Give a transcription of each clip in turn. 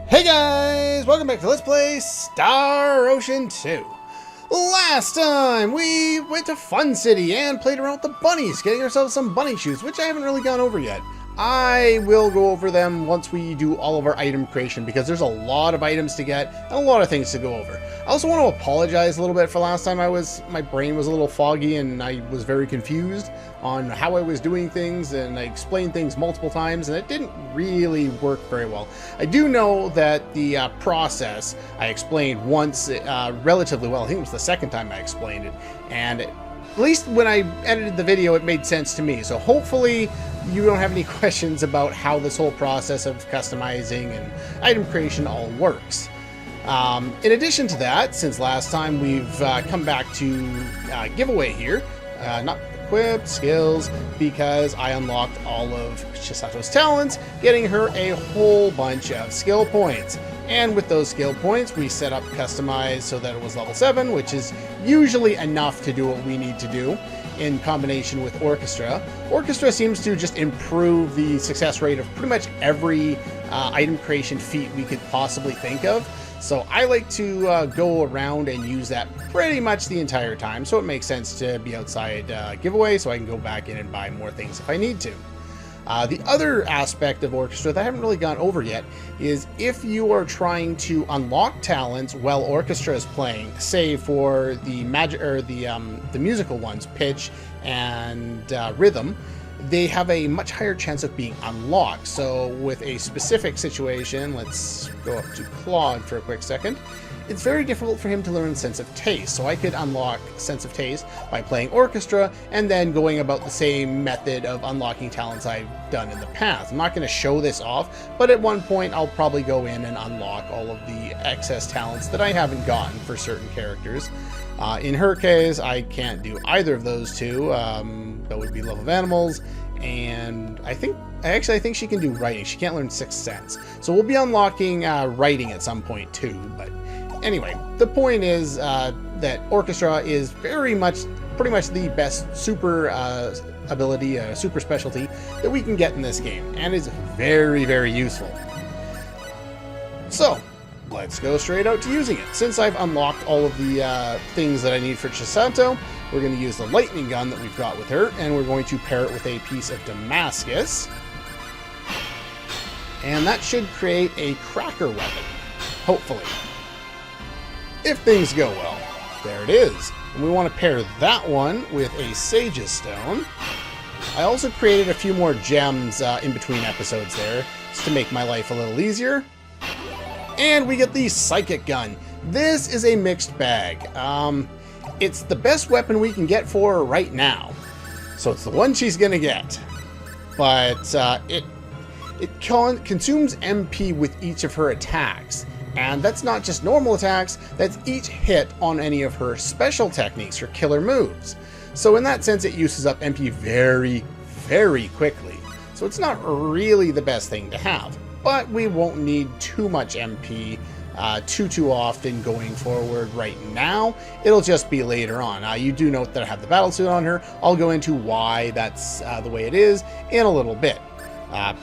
Hey guys, welcome back to Let's Play Star Ocean 2. Last time we went to Fun City and played around with the bunnies, getting ourselves some bunny shoes, which I haven't really gone over yet. I will go over them once we do all of our item creation because there's a lot of items to get and a lot of things to go over. I also want to apologize a little bit for last time. My brain was a little foggy and I was very confused on how I was doing things, and I explained things multiple times and it didn't really work very well. I do know that the process I explained once relatively well. I think it was the second time I explained it, and at least when I edited the video it made sense to me. So hopefully you don't have any questions about how this whole process of customizing and item creation all works. In addition to that, since last time we've come back to giveaway here, not equipped skills, because I unlocked all of Chisato's talents, getting her a whole bunch of skill points. And with those skill points, we set up customize so that it was level 7, which is usually enough to do what we need to do in combination with Orchestra. Orchestra seems to just improve the success rate of pretty much every item creation feat we could possibly think of. So I like to go around and use that pretty much the entire time. So it makes sense to be outside giveaway so I can go back in and buy more things if I need to. The other aspect of Orchestra that I haven't really gone over yet is if you are trying to unlock talents while Orchestra is playing, say for the magic or the musical ones, pitch and rhythm, they have a much higher chance of being unlocked. So with a specific situation, let's go up to Claude for a quick second. It's very difficult for him to learn Sense of Taste, so I could unlock Sense of Taste by playing Orchestra and then going about the same method of unlocking talents I've done in the past. I'm not going to show this off, but at one point I'll probably go in and unlock all of the excess talents that I haven't gotten for certain characters. In her case, I can't do either of those two. That would be Love of Animals, and I think she can do Writing. She can't learn Sixth Sense, so we'll be unlocking Writing at some point too. But anyway, the point is that Orchestra is pretty much the best super ability, super specialty that we can get in this game, and is very, very useful. So let's go straight out to using it. Since I've unlocked all of the things that I need for Chisato, we're going to use the lightning gun that we've got with her, and we're going to pair it with a piece of Damascus. And that should create a cracker weapon, hopefully, if things go well. There it is. And we want to pair that one with a Sage's Stone. I also created a few more gems in between episodes there, just to make my life a little easier. And we get the Psychic Gun. This is a mixed bag. It's the best weapon we can get for her right now. So it's the one she's going to get. But it consumes MP with each of her attacks. And that's not just normal attacks, that's each hit on any of her special techniques, her killer moves. So in that sense, it uses up MP very, very quickly. So it's not really the best thing to have. But we won't need too much MP too often going forward right now. It'll just be later on. You do note that I have the battle suit on her. I'll go into why that's the way it is in a little bit.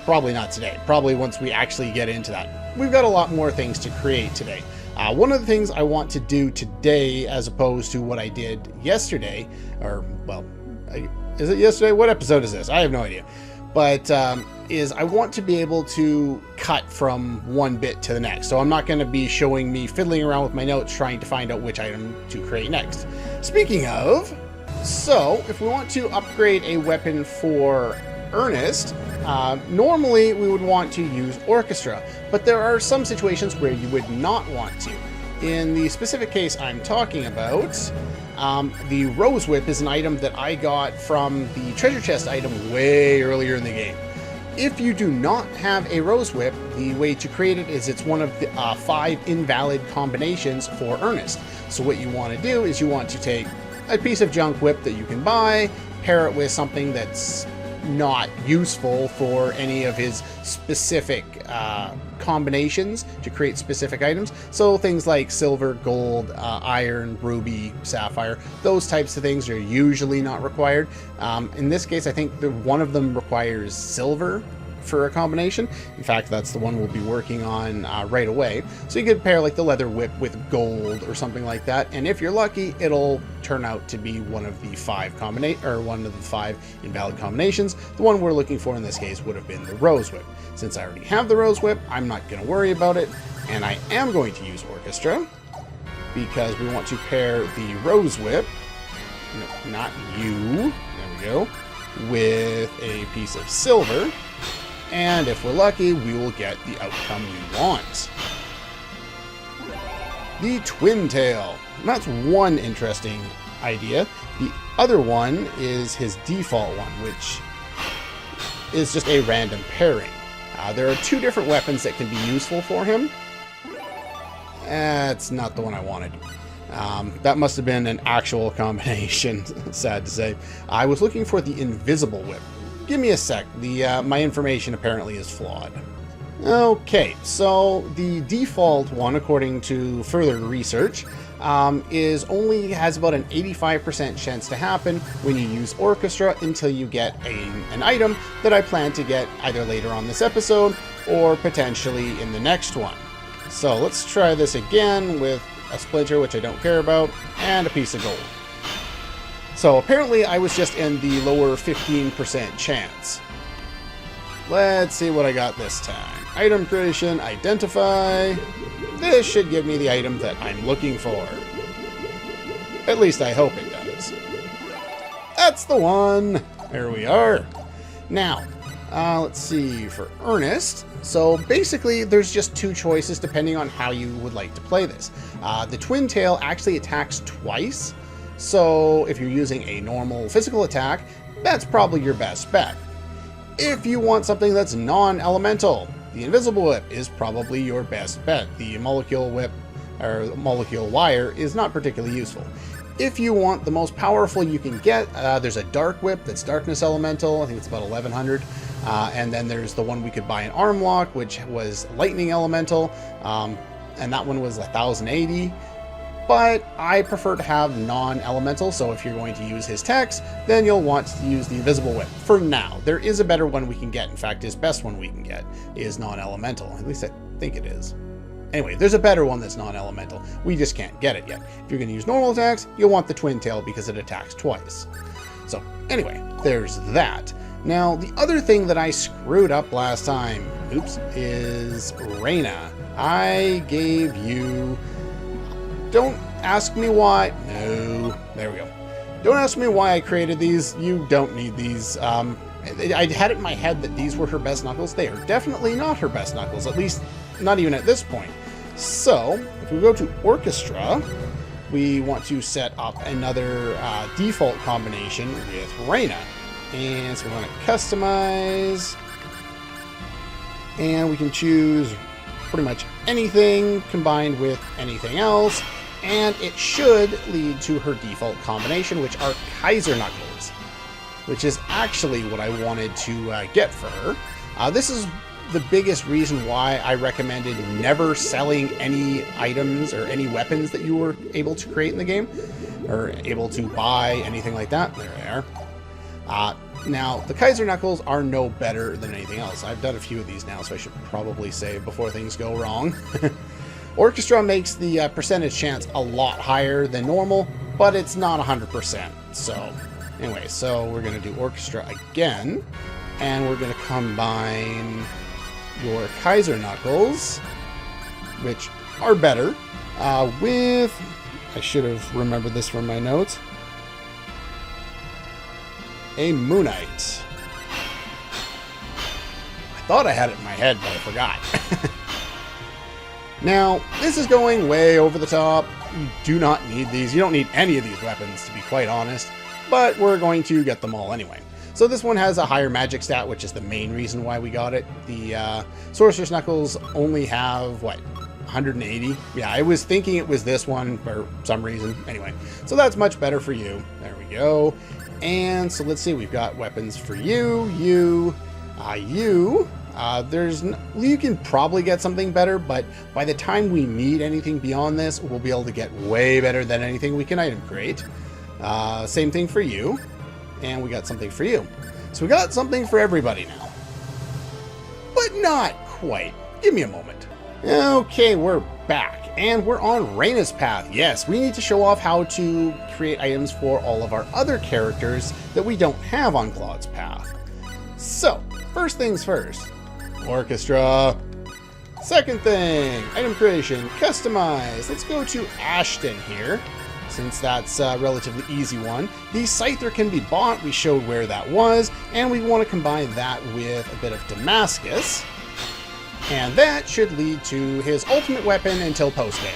Probably not today. Probably once we actually get into that. We've got a lot more things to create today. One of the things I want to do today, as opposed to what I did yesterday, or, well, is it yesterday? What episode is this? I have no idea. But is I want to be able to cut from one bit to the next. So I'm not going to be showing me fiddling around with my notes trying to find out which item to create next. Speaking of, so if we want to upgrade a weapon for Ernest, normally we would want to use Orchestra, but there are some situations where you would not want to. In the specific case I'm talking about, the Rose Whip is an item that I got from the treasure chest item way earlier in the game. If you do not have a Rose Whip, the way to create it is it's one of the 5 invalid combinations for Ernest. So what you want to do is you want to take a piece of junk whip that you can buy, pair it with something that's not useful for any of his specific combinations to create specific items. So things like silver, gold, iron, ruby, sapphire, those types of things are usually not required. In this case, I think one of them requires silver for a combination. In fact, that's the one we'll be working on right away. So you could pair like the leather whip with gold or something like that, and if you're lucky, it'll turn out to be one of the five invalid combinations. The one we're looking for in this case would have been the rose whip. Since I already have the rose whip, I'm not going to worry about it, and I am going to use Orchestra because we want to pair the rose whip, no, not you, there we go, with a piece of silver, and if we're lucky, we will get the outcome we want. The twin tail. And that's one interesting idea. The other one is his default one, which is just a random pairing. There are two different weapons that can be useful for him. That's not the one I wanted. That must have been an actual combination, sad to say. I was looking for the invisible whip. Give me a sec. My information apparently is flawed. Okay, so the default one, according to further research, has about an 85% chance to happen when you use Orchestra until you get an item that I plan to get either later on this episode or potentially in the next one. So let's try this again with a splinter, which I don't care about, and a piece of gold. So apparently I was just in the lower 15% chance. Let's see what I got this time. Item creation, identify. This should give me the item that I'm looking for. At least I hope it does. That's the one. There we are. Now, let's see, for Ernest. So basically, there's just two choices depending on how you would like to play this. The twin tail actually attacks twice. So if you're using a normal physical attack, that's probably your best bet. If you want something that's non-elemental, the invisible whip is probably your best bet. The molecule whip or molecule wire is not particularly useful. If you want the most powerful you can get, there's a dark whip that's darkness elemental. I think it's about 1100. And then there's the one we could buy in arm lock, which was lightning elemental. And that one was 1080. But I prefer to have non-elemental, so if you're going to use his text, then you'll want to use the invisible whip. For now, there is a better one we can get. In fact, his best one we can get is non-elemental. At least I think it is. Anyway, there's a better one that's non-elemental. We just can't get it yet. If you're going to use normal attacks, you'll want the twin tail because it attacks twice. So anyway, there's that. Now, the other thing that I screwed up last time, is Reina. I gave you... Don't ask me why. No, there we go. Don't ask me why I created these. You don't need these. I had it in my head that these were her best knuckles. They are definitely not her best knuckles, at least not even at this point. So, if we go to Orchestra, we want to set up another default combination with Reina. And so we want to customize. And we can choose pretty much anything combined with anything else. And it should lead to her default combination, which are Kaiser Knuckles, which is actually what I wanted to get for her. This is the biggest reason why I recommended never selling any items or any weapons that you were able to create in the game, or able to buy, anything like that. There they are. Now, the Kaiser Knuckles are no better than anything else. I've done a few of these now, so I should probably save before things go wrong. Orchestra makes the percentage chance a lot higher than normal, but it's not 100%. So, anyway, so we're going to do Orchestra again, and we're going to combine your Kaiser Knuckles, which are better, with... I should have remembered this from my notes. A Moonite. I thought I had it in my head, but I forgot. Now, this is going way over the top. You do not need these. You don't need any of these weapons, to be quite honest. But we're going to get them all anyway. So this one has a higher magic stat, which is the main reason why we got it. The Sorcerer's Knuckles only have, what, 180? Yeah, I was thinking it was this one for some reason. Anyway, so that's much better for you. There we go. And so let's see, we've got weapons for you, you. You can probably get something better, but by the time we need anything beyond this, we'll be able to get way better than anything we can item create. Same thing for you. And we got something for you. So we got something for everybody now. but not quite. Give me a moment. Okay, we're back, and we're on Reina's path. Yes, we need to show off how to create items for all of our other characters that we don't have on Claude's path. So, first things first, Orchestra. Second thing, item creation, customize. Let's go to Ashton here, since that's a relatively easy one. The Scyther can be bought, we showed where that was, and we want to combine that with a bit of Damascus. And that should lead to his ultimate weapon until post-game.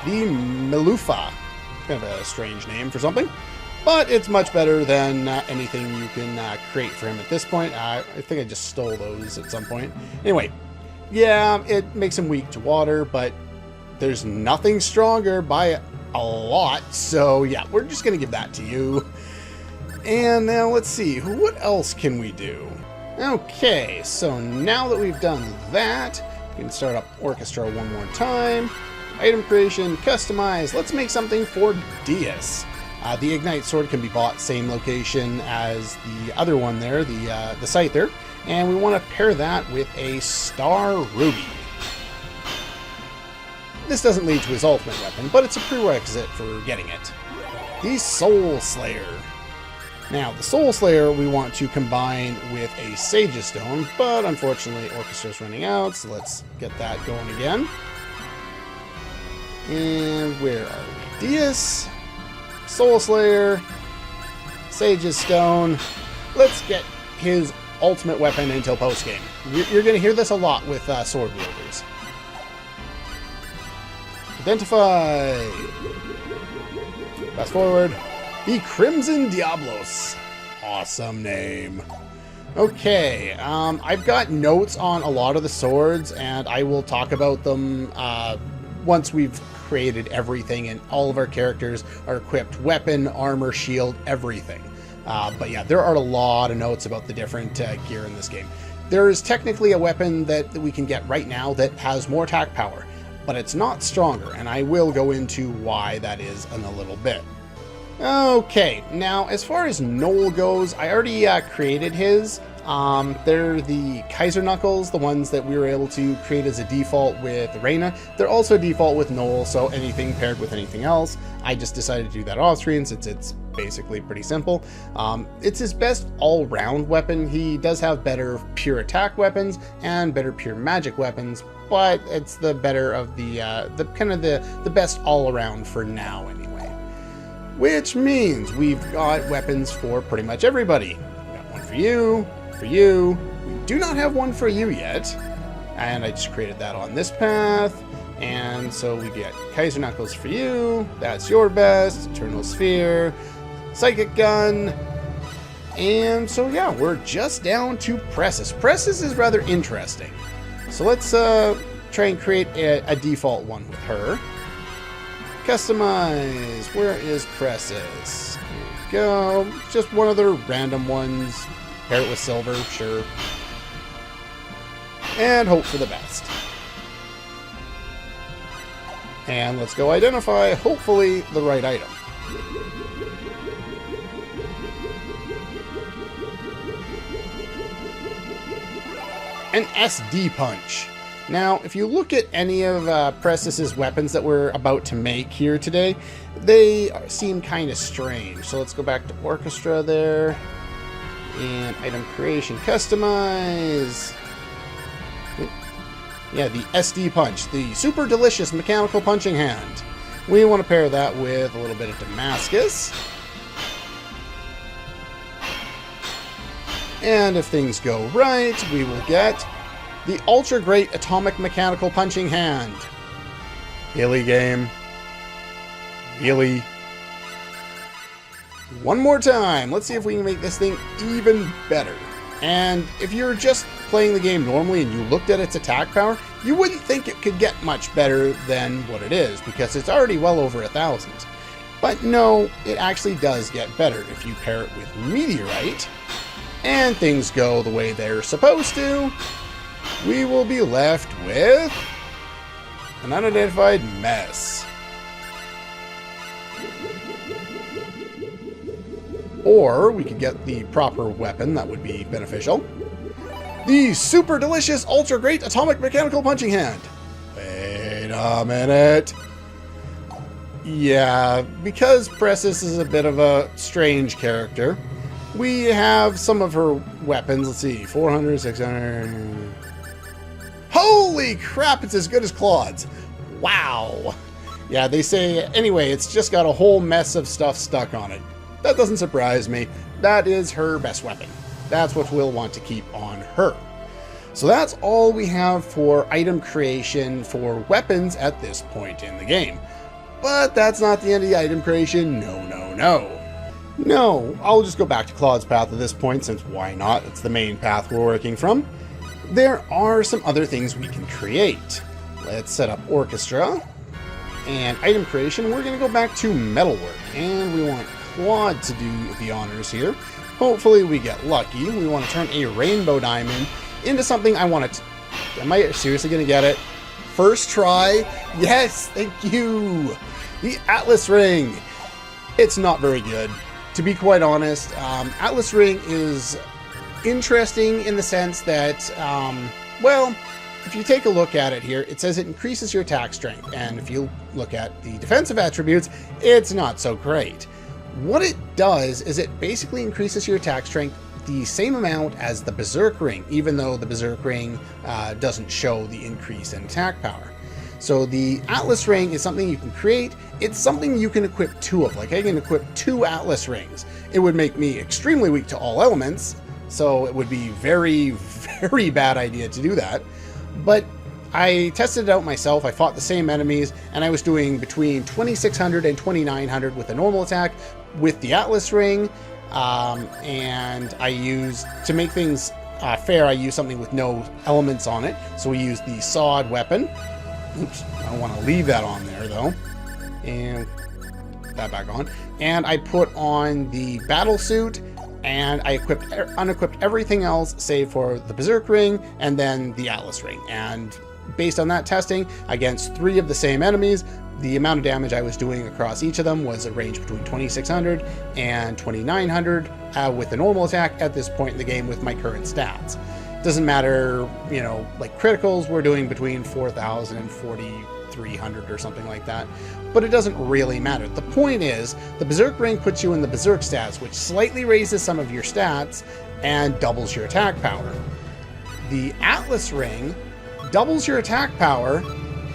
The Melufa. Kind of a strange name for something, but it's much better than anything you can create for him at this point. I think I just stole those at some point. Anyway, yeah, it makes him weak to water, but there's nothing stronger by a lot, so yeah, we're just going to give that to you. And now let's see, what else can we do? Okay, so now that we've done that, we can start up Orchestra one more time. Item creation, customize. Let's make something for Diaz. The Ignite Sword can be bought same location as the other one there, the Scyther. And we want to pair that with a Star Ruby. This doesn't lead to his ultimate weapon, but it's a prerequisite for getting it. The Soul Slayer. Now, the Soul Slayer we want to combine with a Sage's Stone, but unfortunately Orchestra's running out, so let's get that going again. And where are we? Diaz, Soul Slayer, Sage's Stone. Let's get his ultimate weapon until post-game. You're going to hear this a lot with sword wielders. Identify. Fast forward. The Crimson Diablos. Awesome name. Okay, I've got notes on a lot of the swords, and I will talk about them once we've created everything and all of our characters are equipped. Weapon, armor, shield, everything. But yeah, there are a lot of notes about the different gear in this game. There is technically a weapon that we can get right now that has more attack power, but it's not stronger, and I will go into why that is in a little bit. Okay, now as far as Noel goes, I already created his. They're the Kaiser Knuckles, the ones that we were able to create as a default with Reina. They're also default with Noel, so anything paired with anything else. I just decided to do that off screen since it's basically pretty simple. It's his best all-round weapon. He does have better pure attack weapons and better pure magic weapons, but it's the better of the best all-around for now anyway. Which means we've got weapons for pretty much everybody. We've got one for you, for you. We do not have one for you yet. And I just created that on this path. And so we get Kaiser Knuckles for you. That's your best. Eternal Sphere. Psychic Gun. And so yeah, we're just down to Presses. Presses is rather interesting. So let's try and create a default one with her. Customize. Where is Presses? Here we go. Just one of the random ones. Pair it with silver, sure. And hope for the best. And let's go identify, hopefully, the right item. An SD Punch. Now, if you look at any of Presses' weapons that we're about to make here today, they seem kind of strange. So let's go back to Orchestra there. And item creation, customize. Yeah, the SD Punch, the super delicious mechanical punching hand. We want to pair that with a little bit of Damascus. And if things go right, we will get the Ultra Great Atomic Mechanical Punching Hand. Really, game? Really? One more time. Let's see if we can make this thing even better. And if you're just playing the game normally and you looked at its attack power, you wouldn't think it could get much better than what it is, because it's already well over 1,000. But no, it actually does get better if you pair it with Meteorite, and things go the way they're supposed to. We will be left with an unidentified mess. Or we could get the proper weapon, that would be beneficial. The super delicious, ultra great atomic mechanical punching hand. Wait a minute. Yeah, because Pressus is a bit of a strange character, we have some of her weapons. Let's see, 400, 600. Holy crap, it's as good as Claude's. Wow. Yeah, they say, anyway, it's just got a whole mess of stuff stuck on it. That doesn't surprise me. That is her best weapon. That's what we'll want to keep on her. So that's all we have for item creation for weapons at this point in the game. But that's not the end of the item creation. No, no, no. No, I'll just go back to Claude's path at this point, since why not? It's the main path we're working from. There are some other things we can create. Let's set up Orchestra. And item creation, we're going to go back to metalwork. And we want Claude to do the honors here. Hopefully we get lucky. We want to turn a rainbow diamond into something I want to... Am I seriously going to get it? First try. Yes, thank you. The Atlas Ring. It's not very good. To be quite honest, Atlas Ring is interesting in the sense that, well, if you take a look at it here, it says it increases your attack strength. And if you look at the defensive attributes, it's not so great. What it does is it basically increases your attack strength the same amount as the Berserk Ring, even though the Berserk Ring doesn't show the increase in attack power. So the Atlas Ring is something you can create. It's something you can equip two of. Like I can equip 2 Atlas Rings. It would make me extremely weak to all elements, so it would be very, very bad idea to do that. But I tested it out myself. I fought the same enemies, and I was doing between 2600 and 2900 with a normal attack with the Atlas Ring. And I used, to make things fair, I used something with no elements on it. So we used the sawed weapon. Oops, I don't want to leave that on there though. And that back on. And I put on the battle suit, and I unequipped everything else save for the Berserk Ring and then the Atlas Ring. And based on that testing against 3 of the same enemies, the amount of damage I was doing across each of them was a range between 2600 and 2900 with the normal attack at this point in the game with my current stats. Doesn't matter, you know, like criticals we're doing between 4000 and 4300 or something like that, but it doesn't really matter. The point is, the Berserk Ring puts you in the Berserk stats, which slightly raises some of your stats and doubles your attack power. The Atlas Ring doubles your attack power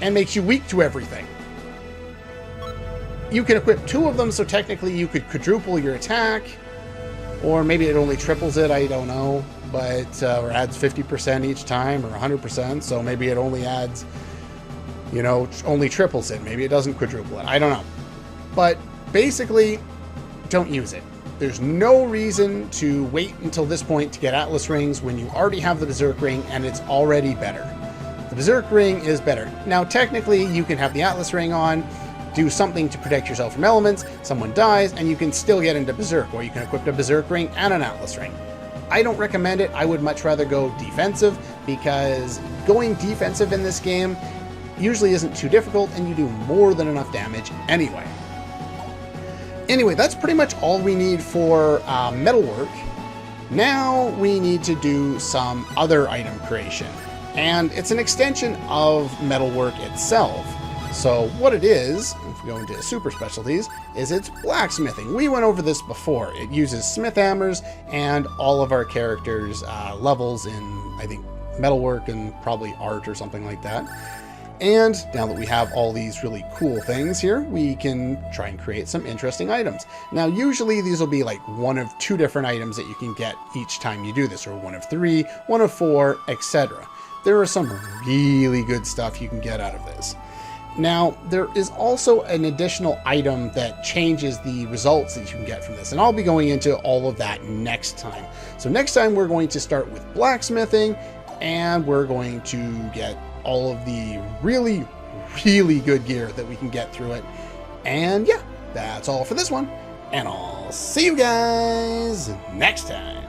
and makes you weak to everything. You can equip 2 of them, so technically you could quadruple your attack, or maybe it only triples it, I don't know, but or adds 50% each time, or 100%, so maybe it only adds, you know, only triples it. Maybe it doesn't quadruple it, I don't know. But basically, don't use it. There's no reason to wait until this point to get Atlas Rings when you already have the Berserk Ring, and it's already better. The Berserk Ring is better. Now, technically, you can have the Atlas Ring on, do something to protect yourself from elements, someone dies, and you can still get into Berserk, or you can equip a Berserk Ring and an Atlas Ring. I don't recommend it. I would much rather go defensive, because going defensive in this game usually isn't too difficult, and you do more than enough damage anyway. Anyway, that's pretty much all we need for metalwork. Now we need to do some other item creation, and it's an extension of metalwork itself. So what it is, if we go into super specialties, is it's blacksmithing. We went over this before. It uses smith hammers and all of our characters' levels in, I think, metalwork and probably art or something like that. And now that we have all these really cool things here, we can try and create some interesting items. Now, usually these will be like 1 of 2 different items that you can get each time you do this, or 1 of 3, 1 of 4, etc. There are some really good stuff you can get out of this. Now, there is also an additional item that changes the results that you can get from this, and I'll be going into all of that next time. So next time we're going to start with blacksmithing, and we're going to get all of the really, really good gear that we can get through it. And yeah, that's all for this one, and I'll see you guys next time.